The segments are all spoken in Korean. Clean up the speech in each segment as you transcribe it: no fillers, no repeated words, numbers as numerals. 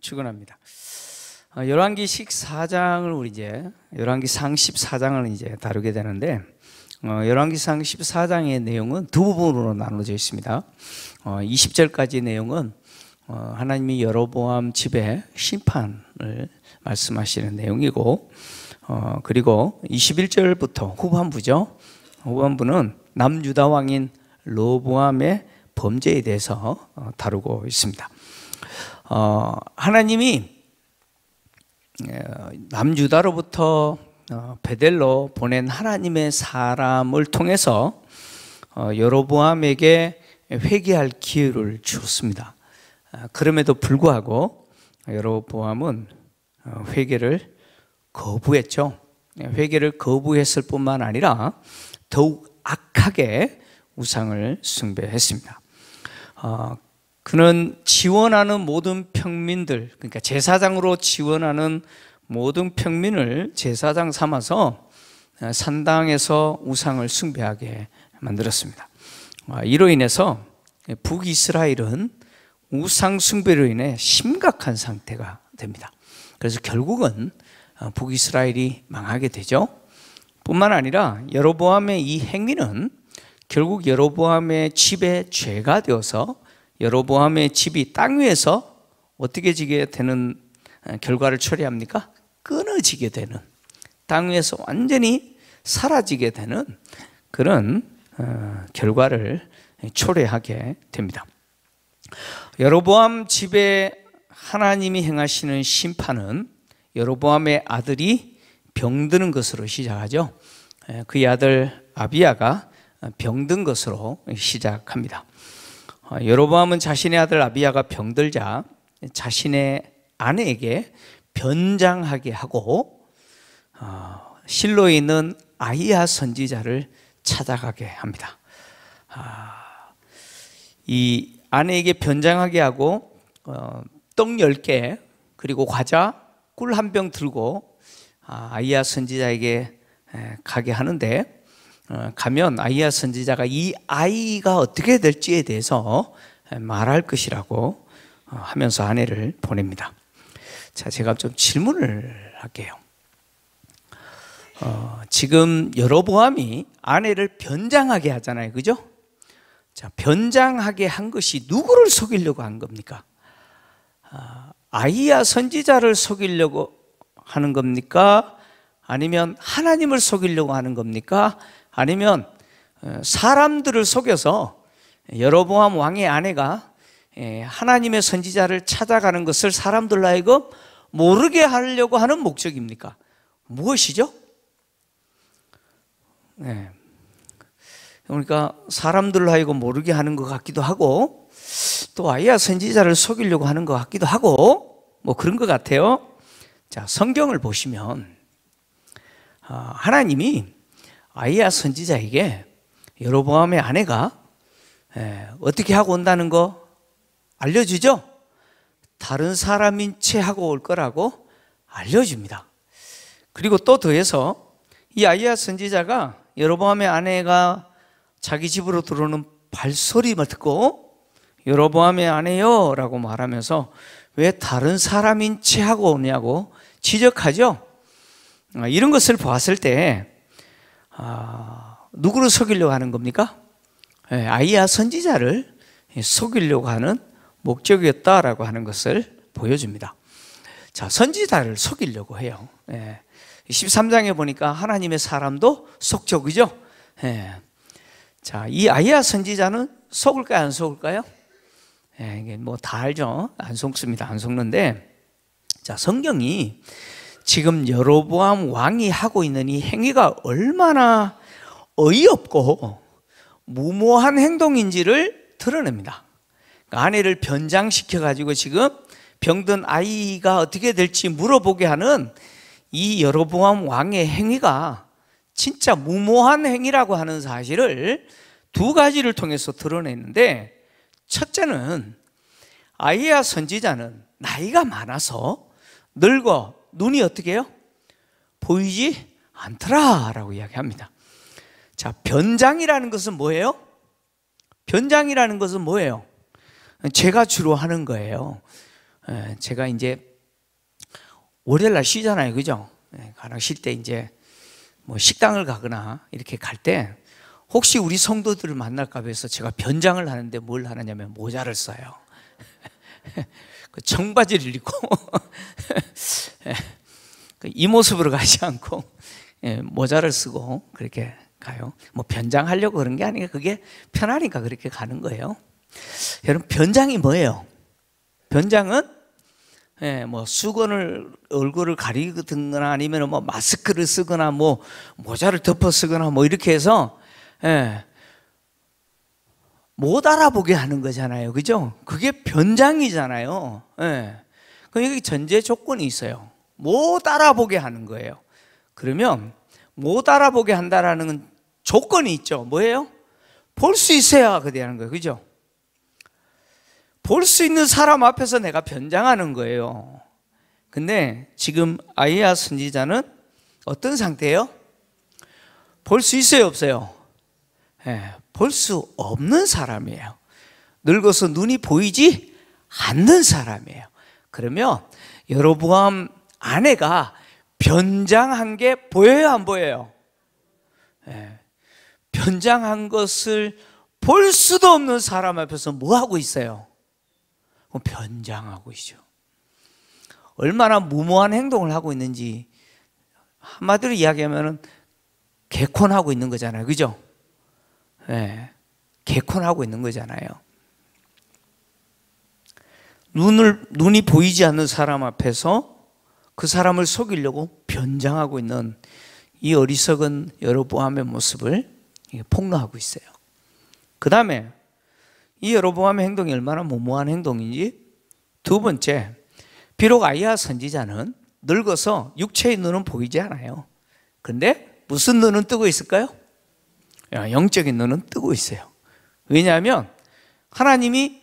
축원합니다. 열왕기식 4장을 우리 이제 열왕기상 14장을 이제 다루게 되는데, 열왕기상 14장의 내용은 두 부분으로 나눠져 있습니다. 20절까지 내용은 하나님이 여로보암 집의 심판을 말씀하시는 내용이고, 그리고 21절부터 후반부죠. 후반부는 남유다 왕인 르호보암의 범죄에 대해서 다루고 있습니다. 하나님이 남유다로부터 베델로 보낸 하나님의 사람을 통해서 여로보암에게 회개할 기회를 주었습니다. 그럼에도 불구하고 여로보암은 회개를 거부했죠. 회개를 거부했을 뿐만 아니라 더욱 악하게 우상을 숭배했습니다. 그는 지원하는 모든 평민들, 그러니까 제사장으로 지원하는 모든 평민을 제사장 삼아서 산당에서 우상을 숭배하게 만들었습니다. 이로 인해서 북이스라엘은 우상 숭배로 인해 심각한 상태가 됩니다. 그래서 결국은 북이스라엘이 망하게 되죠. 뿐만 아니라 여로보암의 이 행위는 결국 여로보암의 집의 죄가 되어서 여로보암의 집이 땅 위에서 어떻게 지게 되는 결과를 초래합니까? 끊어지게 되는, 땅 위에서 완전히 사라지게 되는 그런 결과를 초래하게 됩니다. 여로보암 집에 하나님이 행하시는 심판은 여로보암의 아들이 병드는 것으로 시작하죠. 그의 아들 아비야가 병든 것으로 시작합니다. 여로보암은 자신의 아들 아비야가 병들자 자신의 아내에게 변장하게 하고 실로에 있는 아히야 선지자를 찾아가게 합니다. 이 아내에게 변장하게 하고 떡 10개 그리고 과자, 꿀 한 병 들고 아히야 선지자에게 가게 하는데, 가면 아히야 선지자가 이 아이가 어떻게 될지에 대해서 말할 것이라고 하면서 아내를 보냅니다. 자, 제가 좀 질문을 할게요. 지금 여로보암이 아내를 변장하게 하잖아요, 그죠? 자, 변장하게 한 것이 누구를 속이려고 한 겁니까? 아히야 선지자를 속이려고 하는 겁니까? 아니면 하나님을 속이려고 하는 겁니까? 아니면 사람들을 속여서 여로보암 왕의 아내가 하나님의 선지자를 찾아가는 것을 사람들로 하여금 모르게 하려고 하는 목적입니까? 무엇이죠? 그러니까 사람들로 하여금 모르게 하는 것 같기도 하고, 또 아히야 선지자를 속이려고 하는 것 같기도 하고, 뭐 그런 것 같아요. 자, 성경을 보시면 하나님이 아히야 선지자에게 여로보암의 아내가 어떻게 하고 온다는 거 알려주죠? 다른 사람인 채 하고 올 거라고 알려줍니다. 그리고 또 더해서 이 아히야 선지자가 여로보암의 아내가 자기 집으로 들어오는 발소리를 듣고 여로보암의 아내요 라고 말하면서 왜 다른 사람인 채 하고 오냐고 지적하죠. 이런 것을 보았을 때 누구를 속이려고 하는 겁니까? 아히야 선지자를 속이려고 하는 목적이었다라고 하는 것을 보여줍니다. 자, 선지자를 속이려고 해요. 13장에 보니까 하나님의 사람도 속죠, 그죠? 자, 이 아히야 선지자는 속을까요, 안 속을까요? 이게 뭐 다 알죠. 안 속습니다. 안 속는데, 자, 성경이 지금 여로보암 왕이 하고 있는 이 행위가 얼마나 어이없고 무모한 행동인지를 드러냅니다. 그러니까 아내를 변장시켜가지고 지금 병든 아이가 어떻게 될지 물어보게 하는 이 여로보암 왕의 행위가 진짜 무모한 행위라고 하는 사실을 두 가지를 통해서 드러내는데, 첫째는 아히야 선지자는 나이가 많아서 늙어 눈이 어떻게 해요? 보이지 않더라라고 이야기합니다. 자, 변장이라는 것은 뭐예요? 변장이라는 것은 뭐예요? 제가 주로 하는 거예요. 제가 이제 월요일날 쉬잖아요, 그죠? 가령 쉴 때 이제 뭐 식당을 가거나 이렇게 갈 때 혹시 우리 성도들을 만날까 해서 제가 변장을 하는데 뭘 하느냐면 모자를 써요. 그 청바지를 입고 이 모습으로 가지 않고 모자를 쓰고 그렇게 가요. 뭐 변장하려고 그런 게 아니라 그게 편하니까 그렇게 가는 거예요. 여러분, 변장이 뭐예요? 변장은 뭐 수건을 얼굴을 가리거나 아니면 뭐 마스크를 쓰거나 뭐 모자를 덮어 쓰거나 뭐 이렇게 해서 못 알아보게 하는 거잖아요, 그죠? 그게 변장이잖아요. 그럼 여기 전제 조건이 있어요. 못 알아보게 하는 거예요. 그러면 못 알아보게 한다라는 조건이 있죠. 뭐예요? 볼 수 있어야 그렇게 하는 거예요, 그죠? 볼 수 있는 사람 앞에서 내가 변장하는 거예요. 근데 지금 아이야 선지자는 어떤 상태예요? 볼 수 있어요, 없어요? 볼 수 없는 사람이에요. 늙어서 눈이 보이지 않는 사람이에요. 그러면 여로보암 아내가 변장한 게 보여요, 안 보여요? 변장한 것을 볼 수도 없는 사람 앞에서 뭐 하고 있어요? 변장하고 있죠. 얼마나 무모한 행동을 하고 있는지 한마디로 이야기하면 개콘하고 있는 거잖아요, 그죠? 개콘하고 있는 거잖아요. 눈이 보이지 않는 사람 앞에서 그 사람을 속이려고 변장하고 있는 이 어리석은 여로보암의 모습을 폭로하고 있어요. 그 다음에 이 여로보암의 행동이 얼마나 무모한 행동인지, 두 번째, 비록 아이야 선지자는 늙어서 육체의 눈은 보이지 않아요. 근데 무슨 눈은 뜨고 있을까요? 영적인 눈은 뜨고 있어요. 왜냐하면 하나님이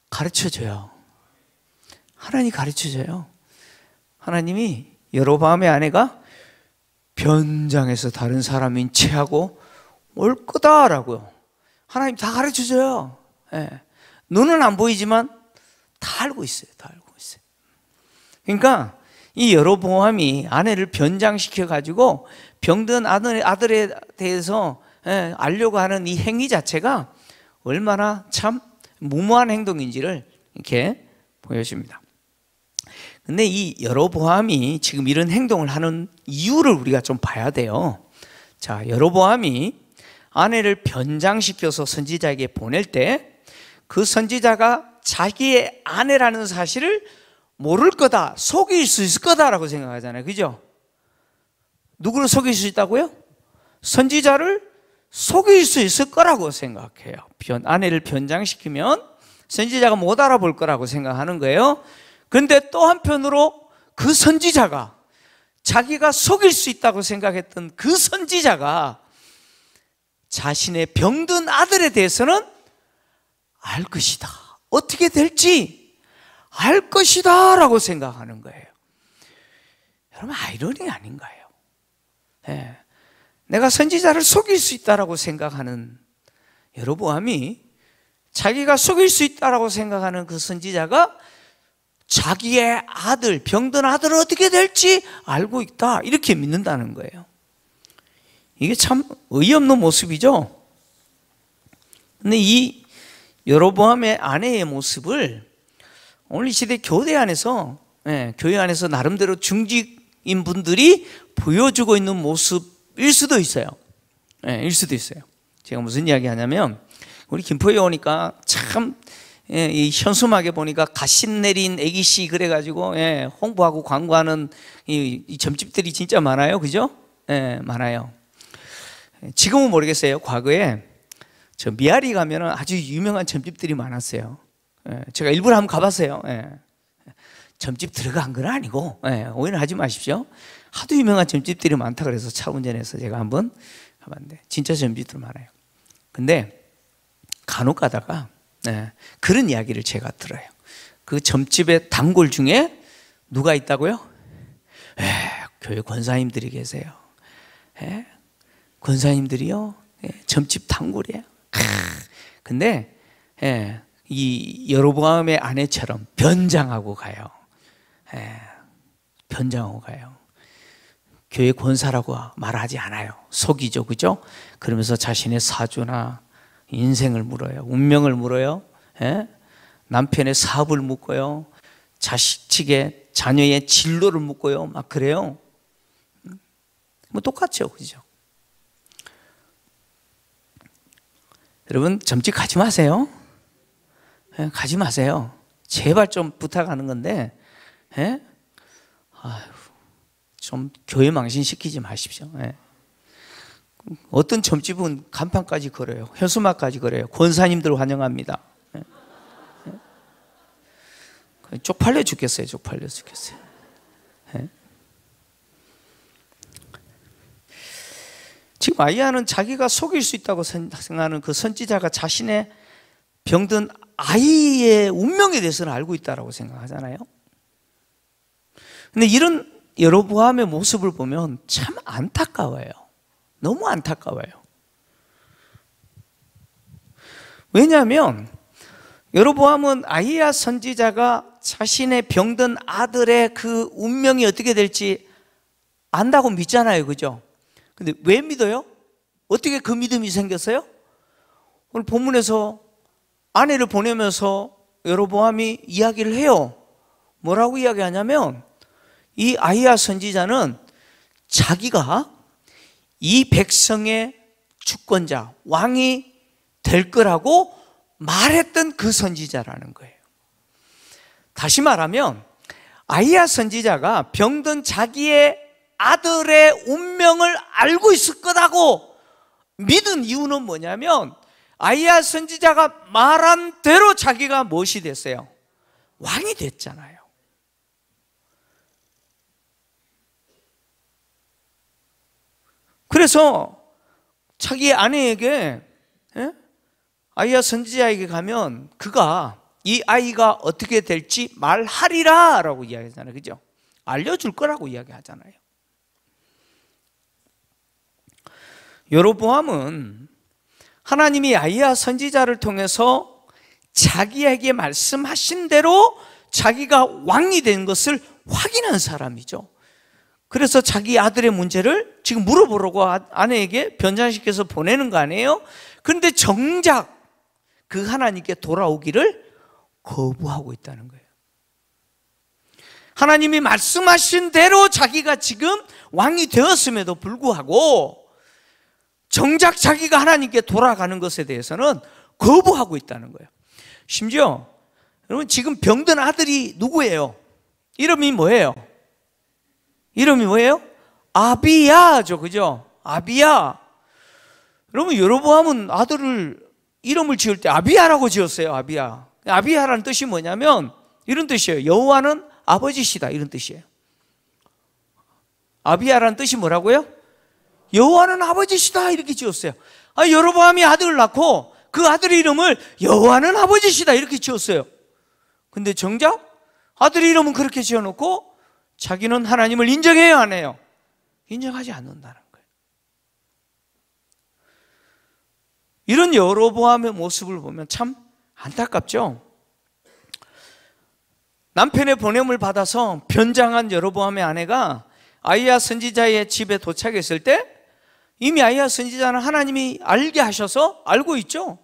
가르쳐줘요. 하나님이 가르쳐줘요. 하나님이 여로보암의 아내가 변장해서 다른 사람인 체하고 올 거다라고요. 하나님 다 가르쳐줘요. 눈은 안 보이지만 다 알고 있어요. 다 알고 있어요. 그러니까 이 여로보암이 아내를 변장시켜 가지고 병든 아들에 대해서 알려고 하는 이 행위 자체가 얼마나 참 무모한 행동인지를 이렇게 보여줍니다. 근데 이 여로보암이 지금 이런 행동을 하는 이유를 우리가 좀 봐야 돼요. 자, 여로보암이 아내를 변장시켜서 선지자에게 보낼 때 그 선지자가 자기의 아내라는 사실을 모를 거다, 속일 수 있을 거다라고 생각하잖아요, 그죠? 누구를 속일 수 있다고요? 선지자를 속일 수 있을 거라고 생각해요. 아내를 변장시키면 선지자가 못 알아볼 거라고 생각하는 거예요. 그런데 또 한편으로 그 선지자가, 자기가 속일 수 있다고 생각했던 그 선지자가 자신의 병든 아들에 대해서는 알 것이다, 어떻게 될지 알 것이다 라고 생각하는 거예요. 여러분, 아이러니 아닌가요? 내가 선지자를 속일 수 있다라고 생각하는 여로보암이 자기가 속일 수 있다라고 생각하는 그 선지자가 자기의 아들, 병든 아들을 어떻게 될지 알고 있다, 이렇게 믿는다는 거예요. 이게 참 어이없는 모습이죠. 근데 이 여로보암의 아내의 모습을 오늘 이 시대 교회 안에서 나름대로 중직인 분들이 보여주고 있는 모습일 수도 있어요. 일 수도 있어요. 제가 무슨 이야기 하냐면, 우리 김포에 오니까 참 이 현수막에 보니까 갓신 내린 애기씨 그래가지고 홍보하고 광고하는 이 점집들이 진짜 많아요, 그죠? 많아요. 지금은 모르겠어요. 과거에 저 미아리 가면은 아주 유명한 점집들이 많았어요. 제가 일부러 한번 가봤어요. 점집 들어간 건 아니고 오해는 하지 마십시오. 하도 유명한 점집들이 많다 그래서 차 운전해서 제가 한번 가봤는데 진짜 점집들 많아요. 근데 간혹 가다가 그런 이야기를 제가 들어요. 그 점집의 단골 중에 누가 있다고요? 교회 권사님들이 계세요. 권사님들이요? 점집 단골이에요. 근데 이 여로보암의 아내처럼 변장하고 가요. 변장하고 가요. 교회 권사라고 말하지 않아요. 속이죠, 그죠? 그러면서 자신의 사주나 인생을 물어요. 운명을 물어요. 남편의 사업을 묻고요. 자식 측의 자녀의 진로를 묻고요. 막 그래요. 뭐 똑같죠, 그죠? 여러분 점집 가지 마세요. 가지 마세요. 제발 좀 부탁하는 건데, 좀 교회 망신시키지 마십시오. 어떤 점집은 간판까지 걸어요. 현수막까지 걸어요. 권사님들 환영합니다. 쪽팔려 죽겠어요. 쪽팔려 죽겠어요. 지금 아이야는 자기가 속일 수 있다고 생각하는 그 선지자가 자신의 병든 아이의 운명에 대해서는 알고 있다고 생각하잖아요. 근데 이런 여로보암의 모습을 보면 참 안타까워요. 너무 안타까워요. 왜냐하면 여로보암은 아히야 선지자가 자신의 병든 아들의 그 운명이 어떻게 될지 안다고 믿잖아요, 그죠? 근데 왜 믿어요? 어떻게 그 믿음이 생겼어요? 오늘 본문에서 아내를 보내면서 여로보암이 이야기를 해요. 뭐라고 이야기하냐면 이 아히야 선지자는 자기가 이 백성의 주권자, 왕이 될 거라고 말했던 그 선지자라는 거예요. 다시 말하면 아히야 선지자가 병든 자기의 아들의 운명을 알고 있을 거라고 믿은 이유는 뭐냐면 아히야 선지자가 말한 대로 자기가 무엇이 됐어요? 왕이 됐잖아요. 그래서 자기 아내에게, 아히야 선지자에게 가면 그가 이 아이가 어떻게 될지 말하리라 라고 이야기하잖아요, 그죠? 알려줄 거라고 이야기하잖아요. 여로보암은 하나님이 아히야 선지자를 통해서 자기에게 말씀하신 대로 자기가 왕이 된 것을 확인한 사람이죠. 그래서 자기 아들의 문제를 지금 물어보려고 아내에게 변장시켜서 보내는 거 아니에요? 그런데 정작 그 하나님께 돌아오기를 거부하고 있다는 거예요. 하나님이 말씀하신 대로 자기가 지금 왕이 되었음에도 불구하고 정작 자기가 하나님께 돌아가는 것에 대해서는 거부하고 있다는 거예요. 심지어 여러분 지금 병든 아들이 누구예요? 이름이 뭐예요? 이름이 뭐예요? 아비야죠, 그죠? 아비야. 여러분 여로보암은 아들을 이름을 지을 때 아비야라고 지었어요. 아비야. 아비야라는 뜻이 뭐냐면 이런 뜻이에요. 여호와는 아버지시다, 이런 뜻이에요. 아비야라는 뜻이 뭐라고요? 여호와는 아버지시다, 이렇게 지었어요. 여로보암이 아들을 낳고 그 아들의 이름을 여호와는 아버지시다 이렇게 지었어요. 근데 정작 아들 이름은 그렇게 지어놓고 자기는 하나님을 인정해요, 안 해요? 인정하지 않는다는 거예요. 이런 여로보암의 모습을 보면 참 안타깝죠. 남편의 보냄을 받아서 변장한 여로보암의 아내가 아히야 선지자의 집에 도착했을 때 이미 아히야 선지자는 하나님이 알게 하셔서 알고 있죠.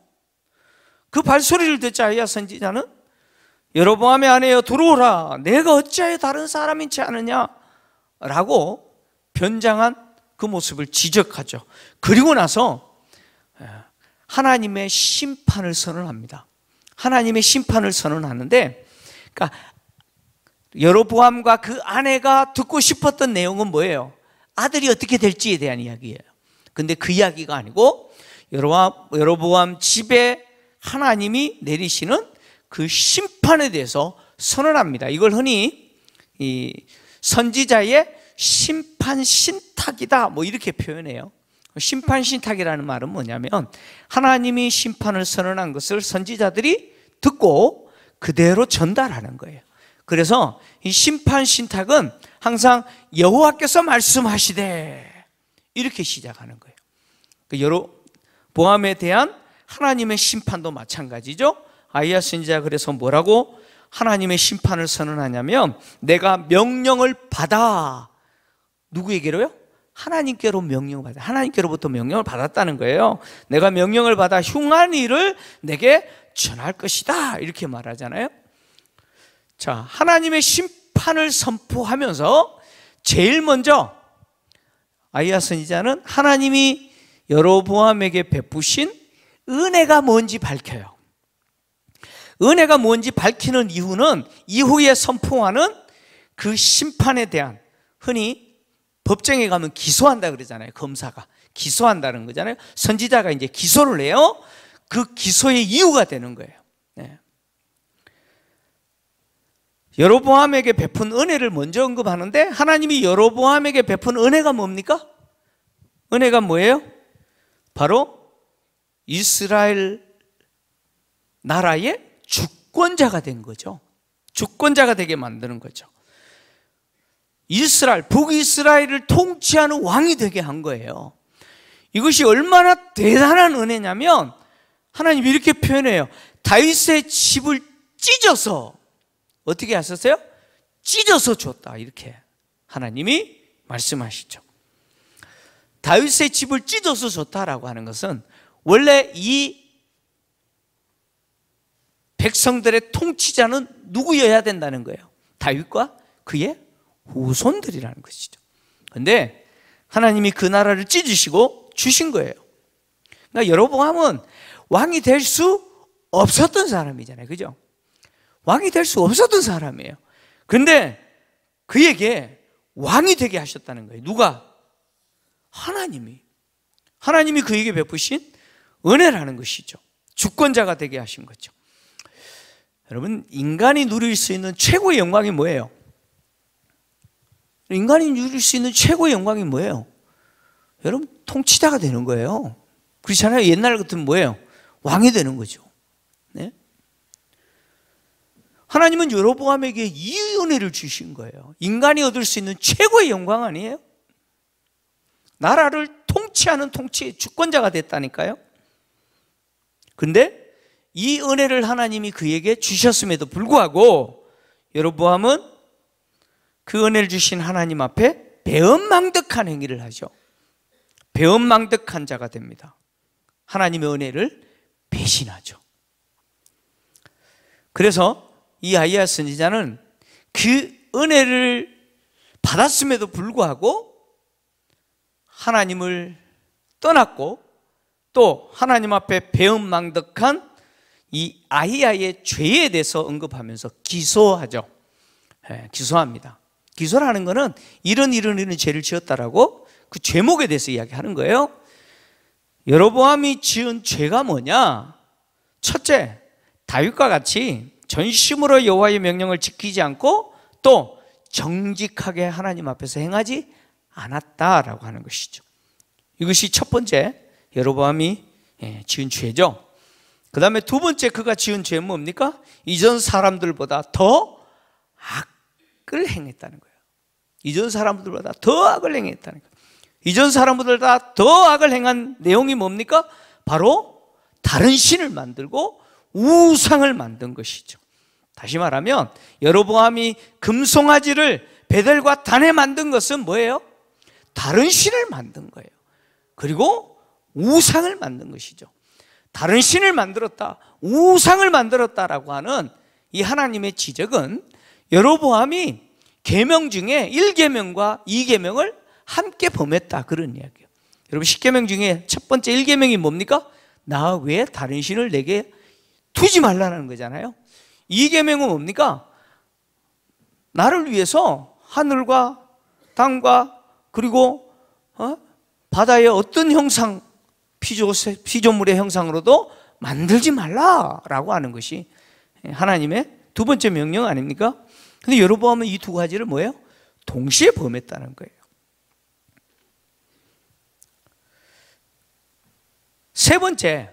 그 발소리를 듣자 아히야 선지자는 여로보암의 아내여 들어오라, 내가 어찌하여 다른 사람인 채 하느냐 라고 변장한 그 모습을 지적하죠. 그리고 나서 하나님의 심판을 선언합니다. 하나님의 심판을 선언하는데, 그러니까 여로보암과 그 아내가 듣고 싶었던 내용은 뭐예요? 아들이 어떻게 될지에 대한 이야기예요. 근데 그 이야기가 아니고 여로보암 집에 하나님이 내리시는 그 심판에 대해서 선언합니다. 이걸 흔히 이 선지자의 심판 신탁이다 뭐 이렇게 표현해요. 심판 신탁이라는 말은 뭐냐면 하나님이 심판을 선언한 것을 선지자들이 듣고 그대로 전달하는 거예요. 그래서 이 심판 신탁은 항상 여호와께서 말씀하시되 이렇게 시작하는 거예요. 여로보암에 대한 하나님의 심판도 마찬가지죠. 아히야 선지자 그래서 뭐라고 하나님의 심판을 선언하냐면, 내가 명령을 받아. 누구에게로요? 하나님께로 명령을 받아. 하나님께로부터 명령을 받았다는 거예요. 내가 명령을 받아 흉한 일을 내게 전할 것이다, 이렇게 말하잖아요. 자, 하나님의 심판을 선포하면서 제일 먼저 아히야 선지자는 하나님이 여로보암에게 베푸신 은혜가 뭔지 밝혀요. 은혜가 뭔지 밝히는 이유는 이후에 선포하는 그 심판에 대한, 흔히 법정에 가면 기소한다 그러잖아요. 검사가 기소한다는 거잖아요. 선지자가 이제 기소를 해요. 그 기소의 이유가 되는 거예요. 네. 여로보암에게 베푼 은혜를 먼저 언급하는데, 하나님이 여로보암에게 베푼 은혜가 뭡니까? 은혜가 뭐예요? 바로 이스라엘 나라의 주권자가 된 거죠. 주권자가 되게 만드는 거죠. 이스라엘, 북이스라엘을 통치하는 왕이 되게 한 거예요. 이것이 얼마나 대단한 은혜냐면, 하나님이 이렇게 표현해요. 다윗의 집을 찢어서, 어떻게 하셨어요? 찢어서 줬다, 이렇게 하나님이 말씀하시죠. 다윗의 집을 찢어서 줬다라고 하는 것은, 원래 이 백성들의 통치자는 누구여야 된다는 거예요? 다윗과 그의 후손들이라는 것이죠. 그런데 하나님이 그 나라를 찢으시고 주신 거예요. 그러니까 여로보암은 왕이 될 수 없었던 사람이잖아요, 그죠? 왕이 될 수 없었던 사람이에요. 그런데 그에게 왕이 되게 하셨다는 거예요. 누가? 하나님이 그에게 베푸신 은혜라는 것이죠. 주권자가 되게 하신 거죠. 여러분, 인간이 누릴 수 있는 최고의 영광이 뭐예요? 인간이 누릴 수 있는 최고의 영광이 뭐예요? 여러분, 통치자가 되는 거예요. 그렇잖아요. 옛날 같으면 뭐예요? 왕이 되는 거죠. 네? 하나님은 여로보암에게 이 은혜를 주신 거예요. 인간이 얻을 수 있는 최고의 영광 아니에요? 나라를 통치하는 주권자가 됐다니까요. 근데 이 은혜를 하나님이 그에게 주셨음에도 불구하고 여로보암은 그 은혜를 주신 하나님 앞에 배은망덕한 행위를 하죠. 배은망덕한 자가 됩니다. 하나님의 은혜를 배신하죠. 그래서 이 아히야 선지자는 그 은혜를 받았음에도 불구하고 하나님을 떠났고, 또 하나님 앞에 배은망덕한 이 아히야의 죄에 대해서 언급하면서 기소하죠. 기소합니다. 기소라는 것은 이런 죄를 지었다라고 그 죄목에 대해서 이야기하는 거예요. 여로보암이 지은 죄가 뭐냐? 첫째, 다윗과 같이 전심으로 여호와의 명령을 지키지 않고 또 정직하게 하나님 앞에서 행하지 않았다라고 하는 것이죠. 이것이 첫 번째 여로보암이 지은 죄죠. 그 다음에 두 번째 그가 지은 죄는 뭡니까? 이전 사람들보다 더 악을 행했다는 거예요. 이전 사람들보다 더 악을 행했다는 거예요. 이전 사람들보다 더 악을 행한 내용이 뭡니까? 바로 다른 신을 만들고 우상을 만든 것이죠. 다시 말하면 여로보암이 금송아지를 베델과 단에 만든 것은 뭐예요? 다른 신을 만든 거예요. 그리고 우상을 만든 것이죠. 다른 신을 만들었다, 우상을 만들었다라고 하는 이 하나님의 지적은 여로보암이 계명 중에 1계명과 2계명을 함께 범했다, 그런 이야기예요. 여러분, 10계명 중에 첫 번째 1계명이 뭡니까? 나 외에 다른 신을 내게 두지 말라는 거잖아요. 2계명은 뭡니까? 나를 위해서 하늘과 땅과 그리고 바다의 어떤 형상, 피조물의 형상으로도 만들지 말라라고 하는 것이 하나님의 두 번째 명령 아닙니까? 근데 여로보암은 이 두 가지를 뭐예요? 동시에 범했다는 거예요. 세 번째,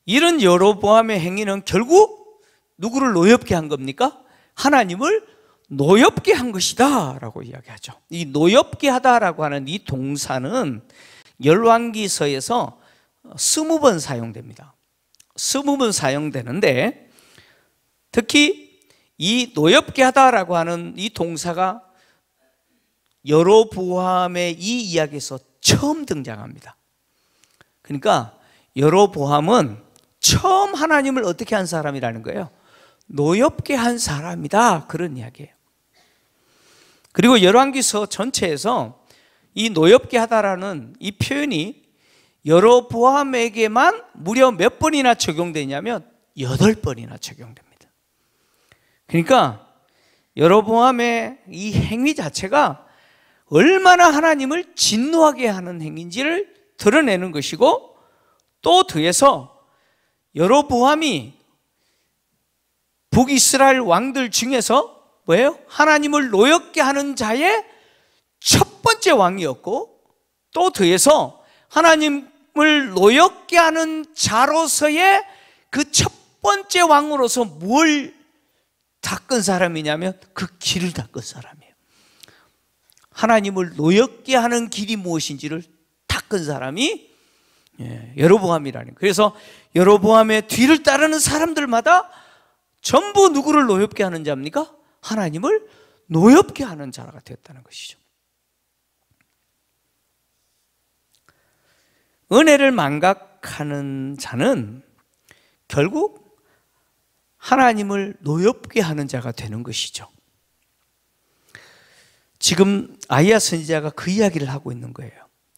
이런 여로보암의 행위는 결국 누구를 노엽게 한 겁니까? 하나님을 노엽게 한 것이다 라고 이야기하죠. 이 노엽게 하다라고 하는 이 동사는 열왕기서에서 20번 사용됩니다. 20번 사용되는데, 특히 이 노엽게 하다라고 하는 이 동사가 여로보암의 이 이야기에서 처음 등장합니다. 그러니까 여로보암은 처음 하나님을 어떻게 한 사람이라는 거예요? 노엽게 한 사람이다, 그런 이야기예요. 그리고 열왕기서 전체에서 이 노엽게 하다라는 이 표현이 여로보암에게만 무려 몇 번이나 적용되냐면 8번이나 적용됩니다. 그러니까 여로보암의 이 행위 자체가 얼마나 하나님을 진노하게 하는 행위인지를 드러내는 것이고, 또 더해서 여로보암이 북이스라엘 왕들 중에서 뭐예요? 하나님을 노엽게 하는 자의 첫 번째 왕이었고, 또 더해서 하나님을 노엽게 하는 자로서의 그 첫 번째 왕으로서 뭘 닦은 사람이냐면 그 길을 닦은 사람이에요. 하나님을 노엽게 하는 길이 무엇인지를 닦은 사람이 여로보암이라는 거예요. 그래서 여로보암의 뒤를 따르는 사람들마다 전부 누구를 노엽게 하는 자입니까? 하나님을 노엽게 하는 자가 되었다는 것이죠. 은혜를 망각하는 자는 결국 하나님을 노엽게 하는 자가 되는 것이죠. 지금 아이야 선지자가 그 이야기를 하고 있는 거예요.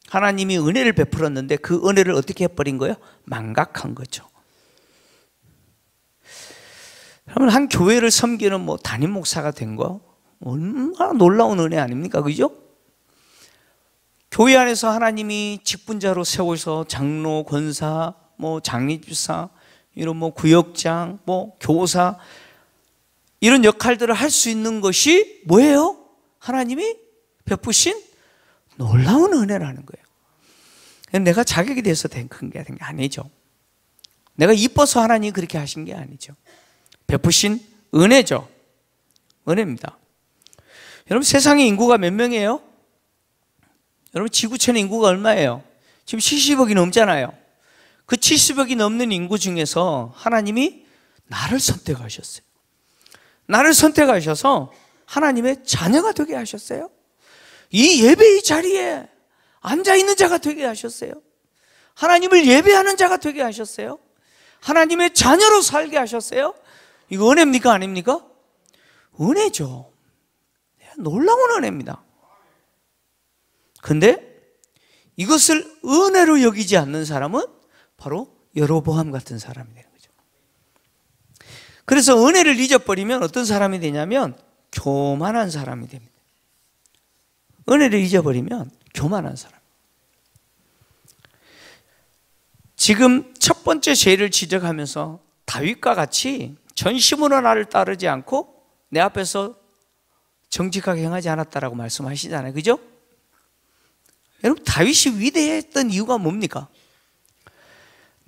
하나님이 은혜를 베풀었는데 그 은혜를 어떻게 해버린 거예요? 망각한 거죠. 그러면 한 교회를 섬기는 담임 목사가 된 거 얼마나 놀라운 은혜 아닙니까? 그죠? 교회 안에서 하나님이 직분자로 세워서 장로, 권사, 장례집사, 이런 구역장, 교사, 이런 역할들을 할 수 있는 것이 뭐예요? 하나님이 베푸신 놀라운 은혜라는 거예요. 내가 자격이 돼서 된 게 아니죠. 내가 이뻐서 하나님이 그렇게 하신 게 아니죠. 베푸신 은혜죠. 은혜입니다. 여러분, 세상의 인구가 몇 명이에요? 여러분, 지구촌의 인구가 얼마예요? 지금 70억이 넘잖아요. 그 70억이 넘는 인구 중에서 하나님이 나를 선택하셨어요. 나를 선택하셔서 하나님의 자녀가 되게 하셨어요. 이 예배의 자리에 앉아있는 자가 되게 하셨어요. 하나님을 예배하는 자가 되게 하셨어요. 하나님의 자녀로 살게 하셨어요. 이거 은혜입니까? 아닙니까? 은혜죠. 놀라운 은혜입니다. 근데 이것을 은혜로 여기지 않는 사람은 바로 여로보암 같은 사람이 되는 거죠. 그래서 은혜를 잊어버리면 어떤 사람이 되냐면 교만한 사람이 됩니다. 은혜를 잊어버리면 교만한 사람. 지금 첫 번째 죄를 지적하면서 다윗과 같이 전심으로 나를 따르지 않고 내 앞에서 정직하게 행하지 않았다라고 말씀하시잖아요. 그죠? 여러분, 다윗이 위대했던 이유가 뭡니까?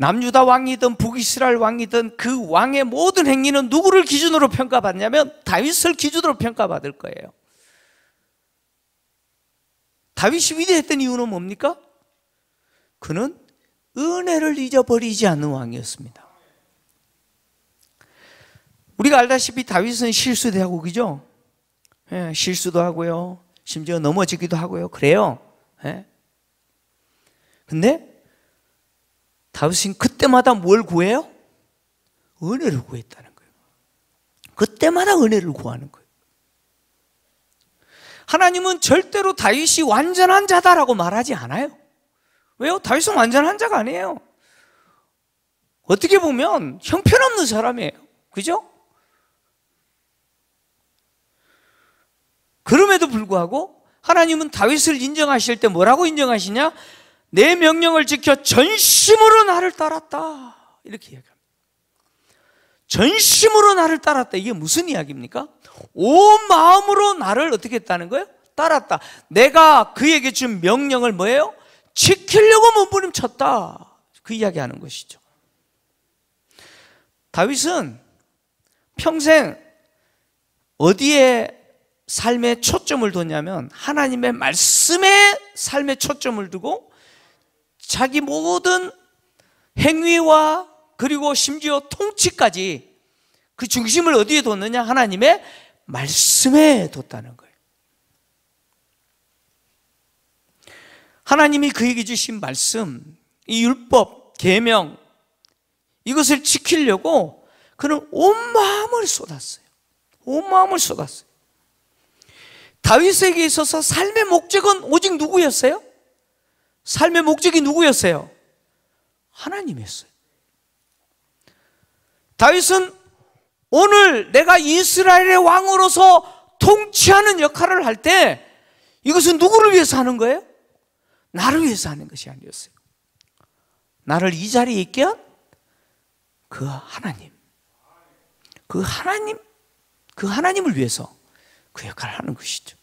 남유다 왕이든 북이스라엘 왕이든 그 왕의 모든 행위는 누구를 기준으로 평가받냐면 다윗을 기준으로 평가받을 거예요. 다윗이 위대했던 이유는 뭡니까? 그는 은혜를 잊어버리지 않는 왕이었습니다. 우리가 알다시피 다윗은 실수도 하고, 그죠? 예, 실수도 하고요. 심지어 넘어지기도 하고요. 그래요. 예. 근데 다윗은 그때마다 뭘 구해요? 은혜를 구했다는 거예요. 그때마다 은혜를 구하는 거예요. 하나님은 절대로 다윗이 완전한 자다라고 말하지 않아요. 왜요? 다윗은 완전한 자가 아니에요. 어떻게 보면 형편없는 사람이에요. 그죠? 그럼에도 불구하고 하나님은 다윗을 인정하실 때 뭐라고 인정하시냐? 내 명령을 지켜 전심으로 나를 따랐다, 이렇게 이야기합니다. 전심으로 나를 따랐다. 이게 무슨 이야기입니까? 온 마음으로 나를 어떻게 했다는 거예요? 따랐다. 내가 그에게 준 명령을 뭐예요? 지키려고 몸부림쳤다. 그 이야기하는 것이죠. 다윗은 평생 어디에 삶의 초점을 뒀냐면 하나님의 말씀에 삶의 초점을 두고 자기 모든 행위와 그리고 심지어 통치까지 그 중심을 어디에 뒀느냐? 하나님의 말씀에 뒀다는 거예요. 하나님이 그에게 주신 말씀, 이 율법, 계명, 이것을 지키려고 그는 온 마음을 쏟았어요. 온 마음을 쏟았어요. 다윗에게 있어서 삶의 목적은 오직 누구였어요? 삶의 목적이 누구였어요? 하나님이었어요. 다윗은 오늘 내가 이스라엘의 왕으로서 통치하는 역할을 할 때 이것은 누구를 위해서 하는 거예요? 나를 위해서 하는 것이 아니었어요. 나를 이 자리에 있게 한 그 하나님, 그 하나님을 위해서 그 역할을 하는 것이죠.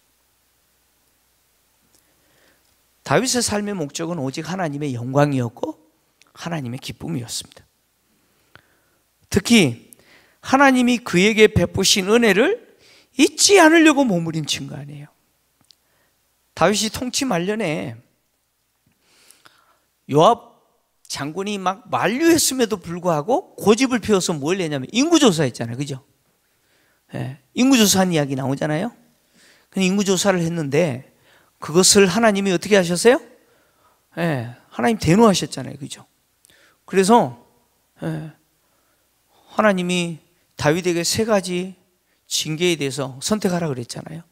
다윗의 삶의 목적은 오직 하나님의 영광이었고 하나님의 기쁨이었습니다. 특히 하나님이 그에게 베푸신 은혜를 잊지 않으려고 몸부림친 거 아니에요. 다윗이 통치 말년에 요압 장군이 막 만류했음에도 불구하고 고집을 피워서 뭘 내냐면 인구조사했잖아요. 그죠? 예, 인구조사한 이야기 나오잖아요. 인구조사를 했는데 그것을 하나님이 어떻게 하셨어요? 예, 하나님 대노하셨잖아요. 그죠? 그래서 하나님이 다윗에게 3가지 징계에 대해서 선택하라 그랬잖아요.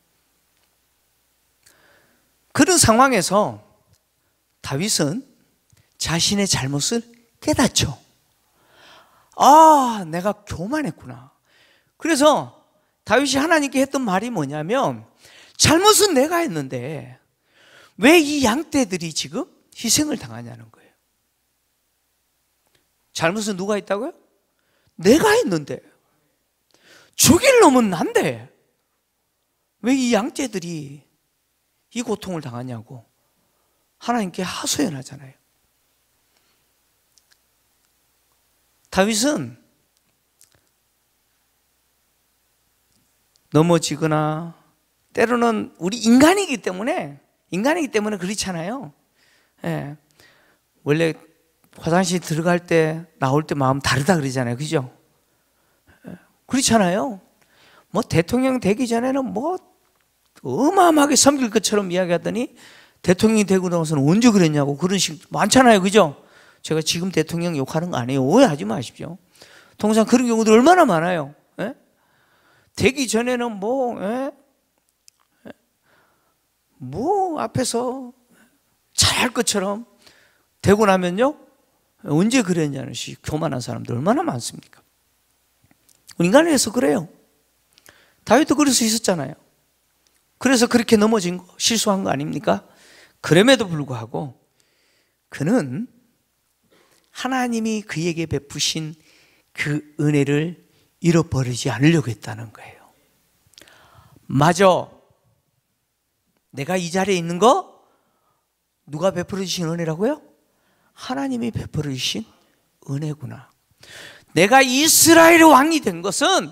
그런 상황에서 다윗은 자신의 잘못을 깨닫죠. 아, 내가 교만했구나. 그래서 다윗이 하나님께 했던 말이 뭐냐면, 잘못은 내가 했는데 왜 이 양떼들이 지금 희생을 당하냐는 거예요. 잘못은 누가 했다고요? 내가 했는데. 죽일 놈은 난데 왜 이 양떼들이 이 고통을 당하냐고 하나님께 하소연하잖아요. 다윗은 넘어지거나 때로는 우리 인간이기 때문에 그렇잖아요. 예. 원래 화장실 들어갈 때 나올 때 마음 다르다 그러잖아요. 그죠? 예. 그렇잖아요. 뭐 대통령 되기 전에는 뭐 어마어마하게 섬길 것처럼 이야기하더니 대통령이 되고 나서는 언제 그랬냐고 그런 식 많잖아요. 그죠? 제가 지금 대통령 욕하는 거 아니에요. 오해하지 마십시오. 통상 그런 경우들 얼마나 많아요. 예? 되기 전에는 뭐 앞에서 잘할 것처럼 되고 나면요 언제 그랬냐는 식 교만한 사람들 얼마나 많습니까? 인간에서 그래요. 다윗도 그럴 수 있었잖아요. 그래서 그렇게 넘어진 거, 실수한 거 아닙니까? 그럼에도 불구하고 그는 하나님이 그에게 베푸신 그 은혜를 잃어버리지 않으려고 했다는 거예요. 맞아. 내가 이 자리에 있는 거 누가 베풀어 주신 은혜라고요? 하나님이 베풀어 주신 은혜구나. 내가 이스라엘의 왕이 된 것은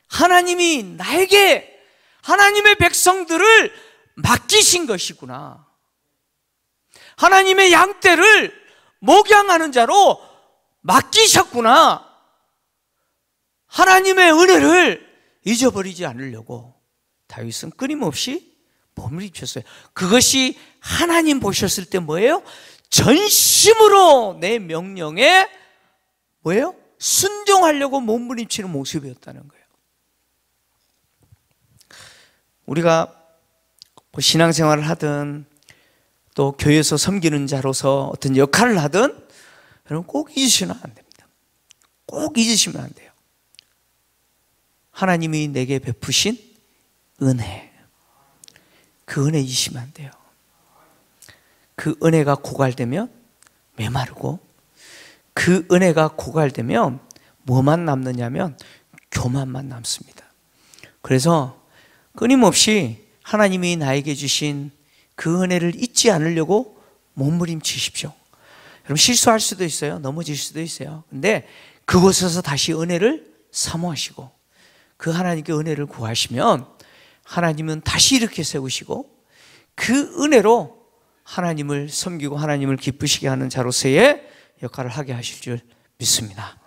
하나님이 나에게 하나님의 백성들을 맡기신 것이구나. 하나님의 양떼를 목양하는 자로 맡기셨구나. 하나님의 은혜를 잊어버리지 않으려고 다윗은 끊임없이 몸부림쳤어요. 그것이 하나님 보셨을 때 뭐예요? 전심으로 내 명령에 뭐예요? 순종하려고 몸부림치는 모습이었다는 거예요. 우리가 신앙생활을 하든 또 교회에서 섬기는 자로서 어떤 역할을 하든 여러분 꼭 잊으시면 안 됩니다. 꼭 잊으시면 안 돼요. 하나님이 내게 베푸신 은혜, 그 은혜 잊으시면 안 돼요. 그 은혜가 고갈되면 메마르고 그 은혜가 고갈되면 뭐만 남느냐면 교만만 남습니다. 그래서 끊임없이 하나님이 나에게 주신 그 은혜를 잊지 않으려고 몸부림치십시오. 여러분 실수할 수도 있어요. 넘어질 수도 있어요. 근데 그곳에서 다시 은혜를 사모하시고 그 하나님께 은혜를 구하시면 하나님은 다시 이렇게 세우시고 그 은혜로 하나님을 섬기고 하나님을 기쁘시게 하는 자로서의 역할을 하게 하실 줄 믿습니다.